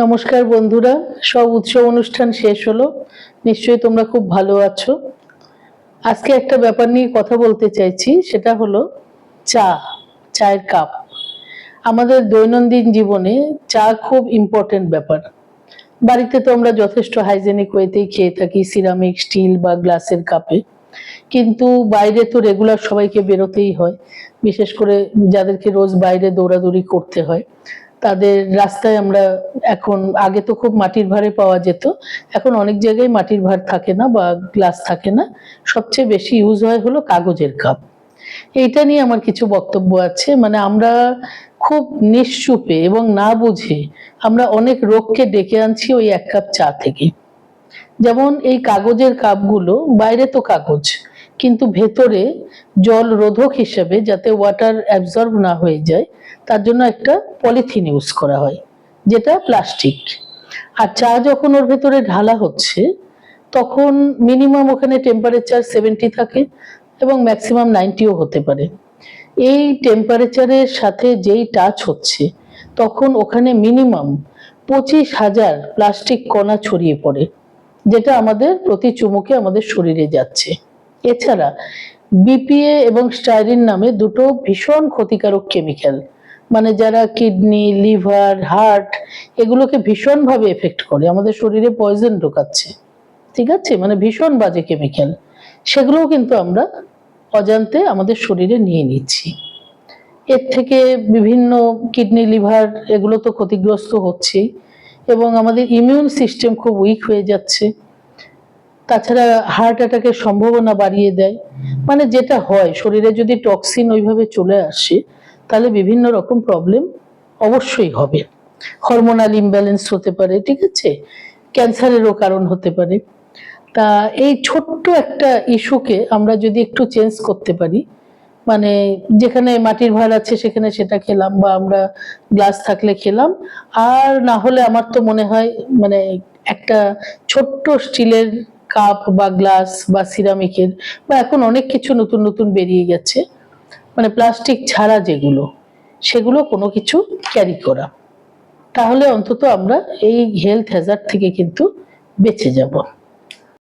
নমস্কার বন্ধুরা, সব উৎসব অনুষ্ঠান শেষ হলো। নিশ্চয়ই তোমরা খুব ভালো আছো। আজকে একটা ব্যাপার নিয়ে কথা বলতে চাইছি, সেটা হলো চায়ের কাপ। আমাদের দৈনন্দিন জীবনে চা খুব ইম্পর্টেন্ট ব্যাপার। বাড়িতে তো আমরা যথেষ্ট হাইজেনিক ওয়েতেই খেয়ে থাকি, সিরামিক, স্টিল বা গ্লাসের কাপে। কিন্তু বাইরে তো রেগুলার সবাইকে বেরোতেই হয়, বিশেষ করে যাদেরকে রোজ বাইরে দৌড়াদৌড়ি করতে হয় তাদের রাস্তায় আমরা এখন, আগে তো খুব মাটির ভাঁড়ে পাওয়া যেত, এখন অনেক জায়গায় মাটির ভাঁড় থাকে না বা গ্লাস থাকে না, সবচেয়ে বেশি ইউজ হয় হলো কাগজের কাপ। এইটা নিয়ে আমার কিছু বক্তব্য আছে। মানে আমরা খুব নিশ্চুপে এবং না বুঝে আমরা অনেক রোগকে ডেকে আনছি ওই এক কাপ চা থেকে। যেমন এই কাগজের কাপগুলো, বাইরে তো কাগজ, কিন্তু ভেতরে জল রোধক হিসেবে যাতে ওয়াটার অ্যাবজর্ব না হয়ে যায় তার জন্য একটা পলিথিন ইউজ করা হয়, যেটা প্লাস্টিক। আর চা যখন ওর ভেতরে ঢালা হচ্ছে তখন মিনিমাম ওখানে টেম্পারেচার 70 থাকে এবং ম্যাক্সিমাম 90ও হতে পারে। এই টেম্পারেচারের সাথে যেই টাচ হচ্ছে তখন ওখানে মিনিমাম 25,000 প্লাস্টিক কণা ছড়িয়ে পড়ে, যেটা আমাদের প্রতি চুমুকে আমাদের শরীরে যাচ্ছে। এছাড়া বিপিএ এবং স্টাইরিন নামে দুটো ভীষণ ক্ষতিকারক কেমিক্যাল, মানে যারা কিডনি, লিভার, হার্ট এগুলোকে ভীষণভাবে এফেক্ট করে, আমাদের শরীরে পয়জন ঢোকাচ্ছে। ঠিক আছে, মানে ভীষণ বাজে কেমিক্যাল। সেগুলোও কিন্তু আমরা অজান্তে আমাদের শরীরে নিয়ে নিচ্ছি। এর থেকে বিভিন্ন কিডনি, লিভার এগুলো তো ক্ষতিগ্রস্ত হচ্ছেই, এবং আমাদের ইমিউন সিস্টেম খুব উইক হয়ে যাচ্ছে। তাছাড়া হার্ট অ্যাটাকের সম্ভাবনা বাড়িয়ে দেয়। মানে যেটা হয়, শরীরে যদি টক্সিন ওইভাবে চলে আসে তাহলে বিভিন্ন রকম প্রবলেম অবশ্যই হবে। হরমোনাল ইমব্যালেন্স হতে পারে, ঠিক আছে, ক্যান্সারেরও কারণ হতে পারে। তা এই ছোট্ট একটা ইস্যুকে আমরা যদি একটু চেঞ্জ করতে পারি, মানে যেখানে মাটির ভাঁড় আছে সেখানে সেটা খেলাম, বা আমরা গ্লাস থাকলে খেলাম, আর না হলে আমার তো মনে হয় মানে একটা ছোট্ট স্টিলের কাপ বা গ্লাস বা সিরামিকের, বা এখন অনেক কিছু নতুন নতুন বেরিয়ে গেছে, মানে প্লাস্টিক ছাড়া যেগুলো, সেগুলো কোনো কিছু ক্যারি করা, তাহলে অন্তত আমরা এই হেলথ হ্যাজার্ড থেকে কিন্তু বেঁচে যাব।